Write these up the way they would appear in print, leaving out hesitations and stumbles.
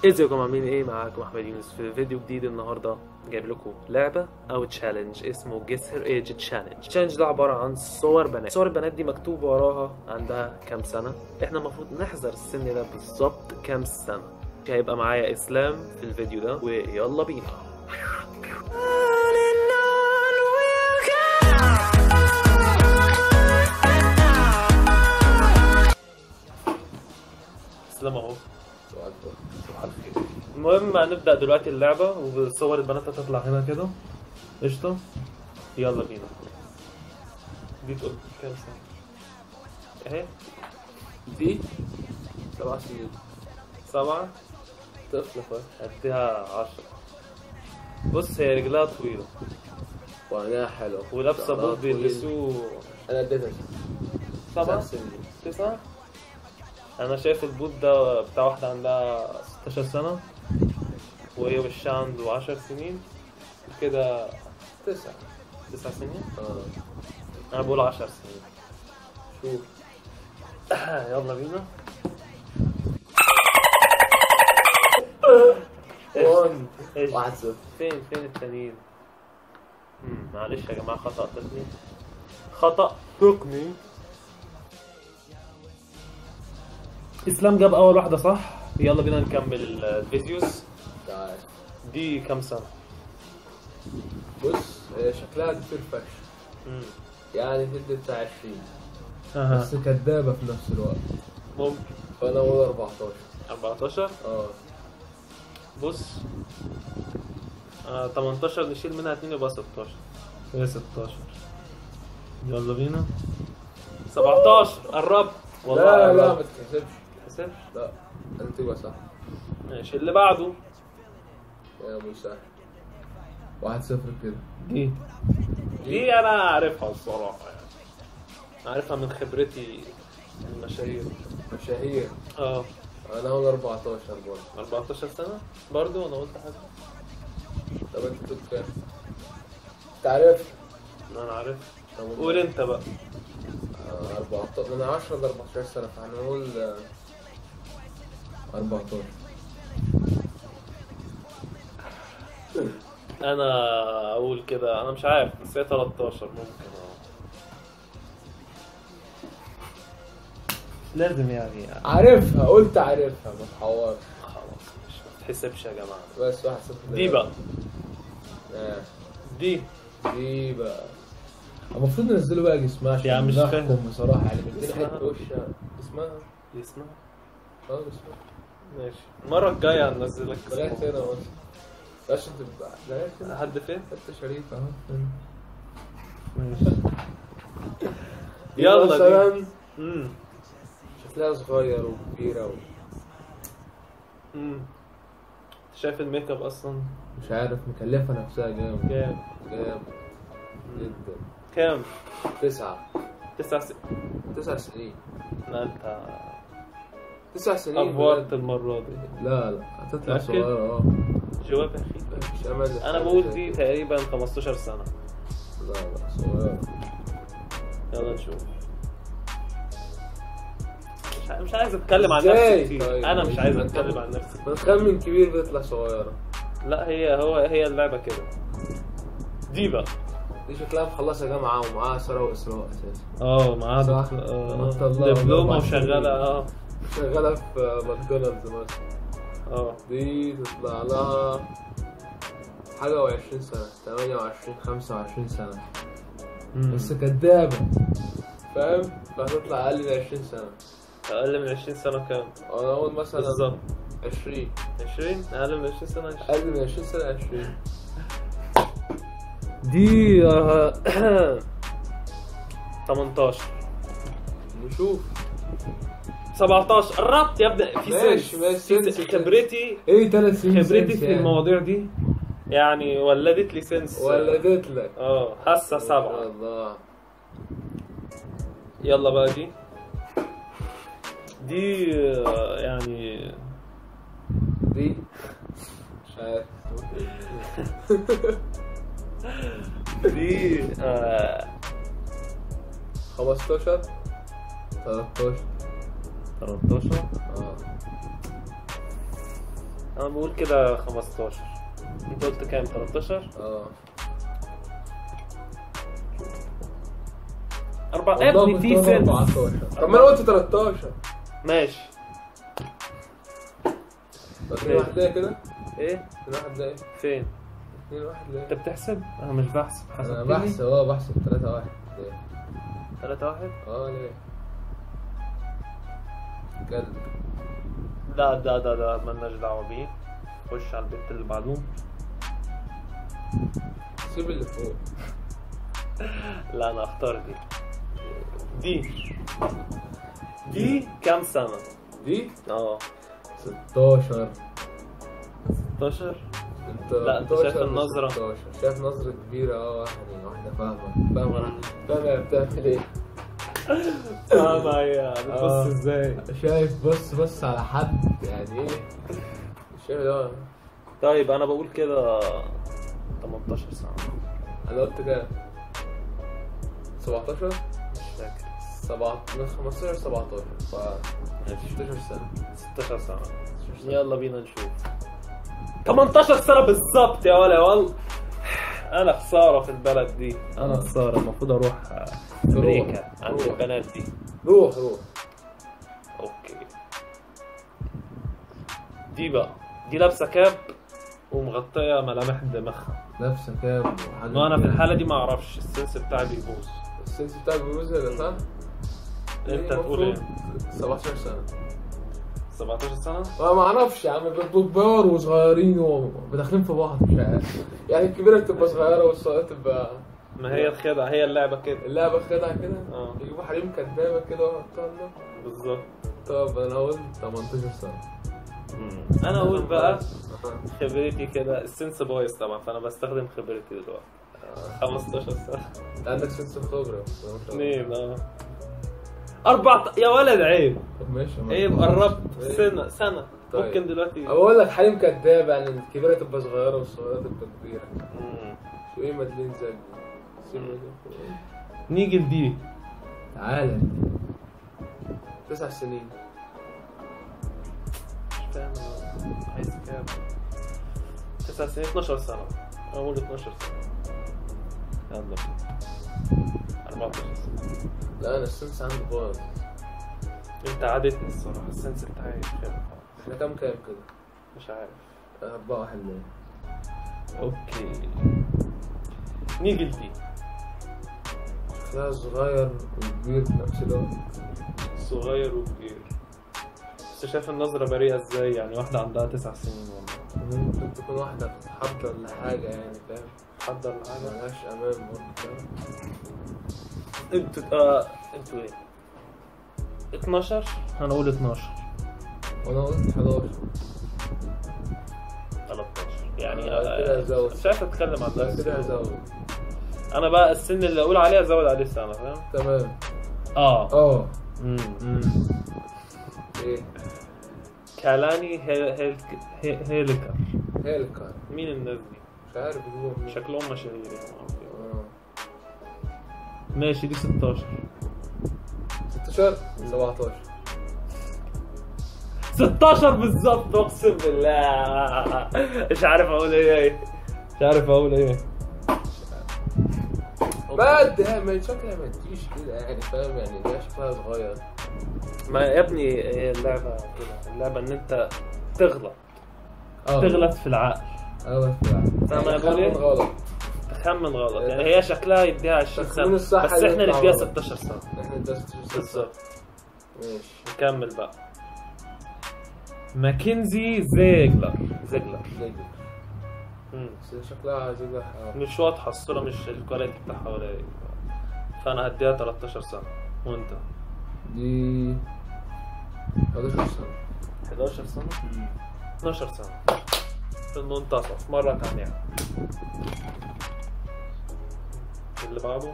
ازيكم عاملين ايه؟ معاكم احمد يونس في فيديو جديد. النهارده جايب لكم لعبه او تشالنج اسمه جيس هير ايج تشالنج. التشالنج ده عباره عن صور بنات. صور البنات دي مكتوب وراها عندها كام سنه. احنا المفروض نحذر السن ده بالظبط كام سنه. هيبقى معايا اسلام في الفيديو ده ويلا بينا. اسلام اهو. المهم هنبدأ دلوقتي اللعبة وصور البنات هتطلع هنا كده. قشطة، يلا بينا. دي تقول كام سنة؟ اهي دي 7 سنين. 7 طفلة اديها 10. بص هي رجلها طويلة وعينيها حلوة ولابسة بوت بيلبسوه. انا اديتها 7 سنين. 9. انا شايف البوت ده بتاع واحدة عندها 16 سنة وهي وشها عنده 10 سنين كده. 9 سنين؟ انا بقول 10 سنين. شوف يلا بينا. واحد صفر. فين التانيين؟ معلش يا جماعة، خطأ تقني. اسلام جاب اول واحدة صح. يلا بينا نكمل الفيديوز. تعال دي كام سنة؟ بص هي شكلها كتير فشخ، يعني تدي بتاع 20 بس كدابة في نفس الوقت. ممكن. فانا اقول 14. 14؟ بص 18 نشيل منها 2 يبقى 16. هي 16. يلا بينا. 17 قربت والله. لا ما تتحسبش. لا انت تبقى صح. ماشي اللي بعده. يا مسهل. 1-0 كده. دي انا عارفها الصراحة، يعني عارفها من خبرتي المشاهير. انا اقول 14 برضه. 14 سنة برضه. انا قلت حاجة. طب انت قلت كام؟ انت عارف؟ انا عارف. قول انت بقى. 14 من 10 ل 14 سنة، فهنقول 14. انا اقول كده، انا مش عارف بس هي 13 ممكن. لازم يعني عارفها، قلت عارفها، ما تحورش. خلاص مش تحسبش يا جماعه. بس 1-0. دي بقى. دي بقى المفروض ننزله بقى جسمها عشان يعني مش فاهم بصراحه. يعني بدينا اسمها حته وشها. اسمها اسمها ماشي. المره الجايه هننزلك بلاش هنا بس عشان تبقى بلاش هنا. لحد فين؟ حته شريف اهو. ماشي يلا دي. شكلها صغير وكبيره شايف الميك اب اصلا؟ مش عارف، مكلفه نفسها جامد جدا. كام؟ 9 سنين. لا انت 9 سنين افورت المره دي. لا هتطلع صغيره. جواب يا اخي. مش امل. انا بقول دي تقريبا 15 سنه. لا صغيره. يلا نشوف. مش عايز اتكلم عن نفسي كتير. طيب. انا مش عايز اتكلم عن نفسي. بنخمن كبير بيطلع صغيره. لا هي اللعبه كده. دي بقى. دي شكلها مخلصه جامعه ومعاها ثروه واسراء اساسا. معاها دبلومه وشغاله. شغاله في ماكدونالدز مثلا. دي تطلع لها حاجه و20 سنه، 28 25 سنه. بس كدابه، فاهم؟ فهتطلع اقل من 20 سنه. اقل من 20 سنه كام؟ انا اقول مثلا بالظبط 20. اقل من 20 سنه. اقل من 20 سنه 20. دي 18. نشوف. 17 قربت يا ابني. في خبرتي. ايه 3 سنين خبرتي في المواضيع دي يعني ولدت لي سنس. ولدت لك. حاسه 7. الله. يلا بقى دي يعني دي مش عارف. دي 15 13. انا بقول كده 15. انت قلت كام؟ 13؟ يا ابني في سنس. 14. طب ما انا قلت 13. ماشي. طب 2-1 ليه كده؟ ايه؟ 2-1 ليه؟ فين؟ 2-1 ليه؟ انت بتحسب؟ انا مش بحسب. انا حسبتني؟ بحسب 3-1 ليه؟ 3-1؟ ليه؟ كلب. ده مالناش دعوة بيه. خش على البيت اللي بعده. سيب اللي فوق. لا انا اختار دي كام سنة؟ دي 16. 16؟ انت لا، انت شايف النظرة. 16. شايف نظرة كبيرة. يعني واحدة فاهمة هي بتعمل ايه. هي بتبص ازاي. شايف بص على حد يعني ايه. شايف ده. طيب انا بقول كده 18 سنة. انا قلت كام؟ 17؟ مش فاكر. من 15 17 ف 16 سنة. 16 سنة. يلا بينا نشوف. 18 سنة بالظبط يا والله. انا خسارة في البلد دي. انا خسارة. المفروض اروح امريكا عند البنات دي. روح. اوكي. دي بقى دي لابسة كاب ومغطية ملامح دماغها. لابسة كاب ما انا في الحالة دي ما اعرفش، السنس بتاعي بيبوظ. السنس بتاعك بيبوظ ولا صح؟ انت تقول ايه؟ 17 سنة. 17 سنة؟ ما اعرفش يا عم. كبار وصغيرين وداخلين في بعض مش عارف. يعني الكبيرة بتبقى صغيرة والصغيرة تبقى. ما هي الخدعة، هي اللعبة كده. اللعبة خدعة كده؟ اه. يجيبوا حريم كدابة كده ويحطوها لنا. بالظبط. طب انا هقول 18 سنة. انا اقول بقى خبرتي كده. السنس بايظ طبعا، فانا بستخدم خبرتي دلوقتي. 15 سنة. انت عندك سنس خبرة. 2 4 يا ولد عيب. طب ماشي. عيب قربت سنة. طيب. ممكن دلوقتي. بقول لك حريم كدابة يعني الكبيرة تبقى صغيرة والصغيرة تبقى كبيرة. شو ايه مدلين زي نيجي لدي. تعالى. 9 سنين. مش فاهم انا عايز كام. 9 سنين 12 سنة. اقول 12 سنة. يلا 14 سنة. لا انا السنس عندي باظ. انت عادتني الصراحة. السنس بتاعي خير. احنا كام كده؟ مش عارف. 4-1 ليه. اوكي. نيجي لدي. شكلها صغير وكبير في نفس الوقت. صغير وكبير. بس شايف النظرة بريئة ازاي؟ يعني واحدة عندها 9 سنين والله. ممكن تكون واحدة بتتحضر لحاجة يعني فاهم. تحضر لحاجة ملهاش أمان برضه فاهم. انتوا ايه؟ 12؟ هنقول 12. وأنا قلت 11. 13 يعني. كده هزود. مش عارف اتكلم عن لا نفسي. كده هزود. انا بقى السن اللي اقول عليه ازود عليه سنة. فاهم؟ تمام. اه. ايه؟ كالاني هيليكر. هيلكر. مين الناس دي؟ مش عارف يجيبوها منين. شكلهم مشاهير يعني. ماشي. دي 16. 16 17. 16 بالظبط. اقسم بالله مش عارف اقول ايه. ما شكلها ما تجيش كده يعني فاهم. يعني ده شكلها صغير. ما يا ابني هي اللعبة كده. اللعبة ان انت تغلط. تغلط في العقل. فاهم انا بقول ايه؟ غلط. تخمن غلط. يعني هي شكلها يديها 20 سنة بس احنا نديها 16 سنة. احنا نديها 16 سنة بالظبط. ماشي. نكمل بقى. ماكنزي زيجلر. بس شكلها زيجلر. مش واضحة الصورة. مش الكواليتي بتاعها ولا ايه. فانا هديها 13 سنة. وانت؟ دي 11 سنة. 11 سنة؟ 12 سنة. في المنتصف مرة تانية. اللي بعده.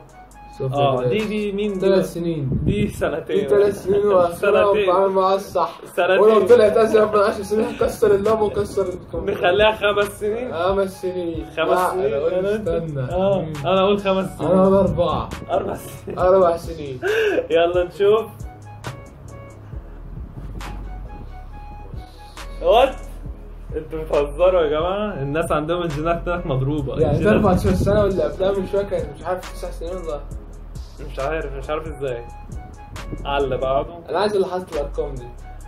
دي مين؟ 3 سنين. دي سنتين. 3 سنين واخرها وبتعامل معاها الصح. ولو طلعت ازيد من 10 سنين هكسر اللاب وكسر الكمبيوتر. نخليها 5 سنين. 5 سنين. 5 سنين. انا اقول استنى. انا اقول 5 سنين. انا اقول 4. 4 سنين. 4 سنين. يلا نشوف. وات انتوا بتهزروا يا جماعه، الناس عندهم الجينات هناك مضروبه يعني الجينات- 14 سنه ولا قبلها من شويه كانت مش عارف 9 سنين ولا. مش عارف ازاي. على اللي بعده. انا عايز اللي حاطط الارقام دي.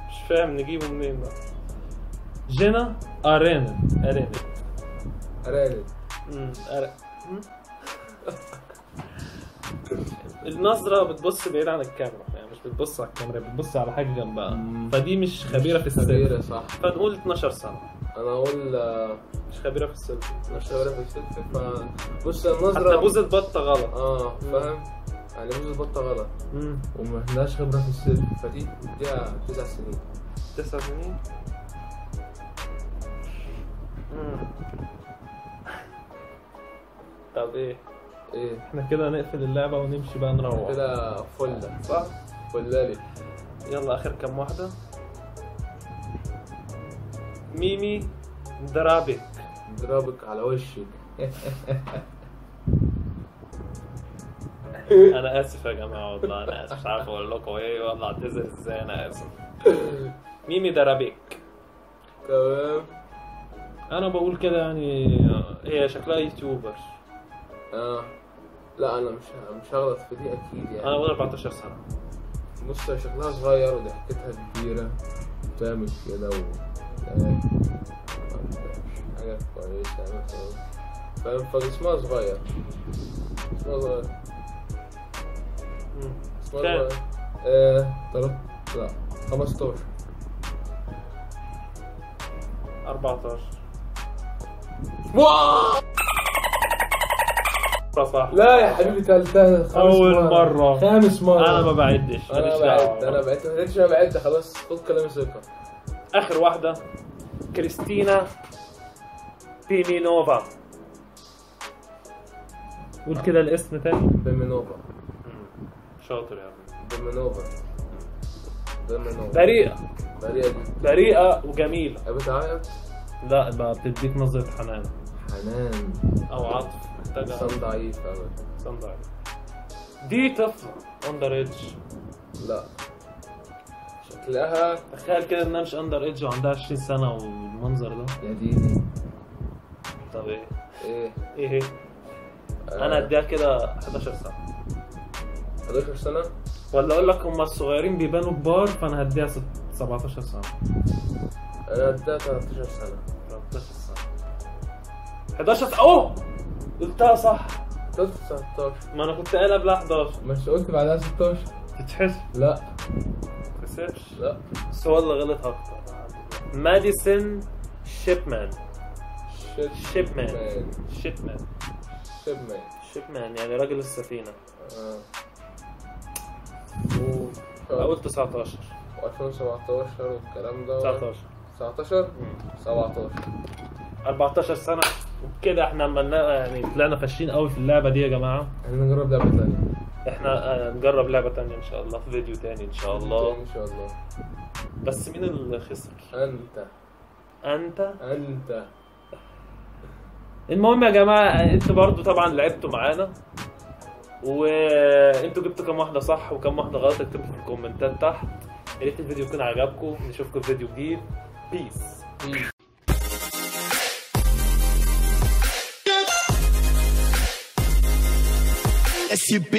مش فاهم نجيبه منين بقى. جينا ارينا. ارانب. النظرة بتبص بعيد عن الكاميرا، يعني مش بتبص على الكاميرا، بتبص على حاجة جنبها، فدي مش خبيرة في السن. خبيره صح. فنقول 12 سنة. انا اقول مش خبيرة في السن. مش خبيره في السلفي. بص حتى النظره بوز البطة غلط. فاهم. يعني بوز البطه غلط وما عندهاش خبره في السلفي، فدي اديها 9 سنين. 9 سنين. طب ايه؟ احنا كده نقفل اللعبة ونمشي بقى نروح. كده فله صح؟ فلالي. يلا اخر كام واحدة. ميمي درابك. ضربك على وشك. انا اسف يا جماعة والله، انا اسف، مش عارف اقول لكم ايه والله، اعتذر ازاي، انا اسف. ميمي درابك. تمام. انا بقول كده يعني هي شكلها يوتيوبر. لا انا مش هغلط في دي اكيد يعني. انا بقول 14 سنة. بص شكلها صغير وضحكتها كبيرة بتعمل كده حاجة كويسة مثلا، فاهم. فجسمها صغير. اسمها صغير. لا 15 14. واو. صح. لا يا حبيبي تالتة. أول مرة. خامس مرة. أنا ما بعدش. أنا بعد. ما قلتش أنا بعد. خلاص خد كلامي ثقة. آخر واحدة كريستينا بيمينوفا. قول كده الاسم تاني. بيمينوفا. شاطر يا ابني. بيمينوفا. بريئة. بريئة دي. بريئة وجميلة. بتعيط؟ لا بقى بتديك نظرة حنان. حنان أو عطف. محتاجة صن ضعيف أبدا. صن ضعيف. دي طفلة أندر إيدج. لا شكلها. تخيل كده إنها مش أندر إيدج وعندها 20 سنة والمنظر ده. يا ديني. طب إيه؟ إيه؟ أنا أديها كده 11 سنة. 11 سنة؟ ولا أقول لك هما الصغيرين بيبانوا كبار، فأنا هديها 17 سنة. أنا هديها 13 سنة. 13 سنة. 11 سنة. أوه! قلتها صح. 16. ما أنا كنت قايل قبلها 11. مش قلت بعدها 16؟ تتحس؟ لا. تتحسبش؟ لا. بس هو اللي غلط أكتر. ماديسون شيبمان. شيبمان يعني راجل السفينة. أقول 19. 2017 والكلام ده. 19 17 14 سنة. وبكده احنا عملنا يعني طلعنا فاشين قوي في اللعبة دي يا جماعة. احنا نجرب لعبة تانية. احنا نجرب لعبة تانية ان شاء الله في فيديو تاني ان شاء الله. ان شاء الله. بس مين اللي خسر؟ انت. المهم يا جماعة انتوا برضو طبعا لعبتوا معانا، وانتوا جبتوا كام واحدة صح وكام واحدة غلط، اكتبوا في الكومنتات تحت. يا ريت الفيديو يكون عجبكم، نشوفكم في فيديو جديد. بيس. SUP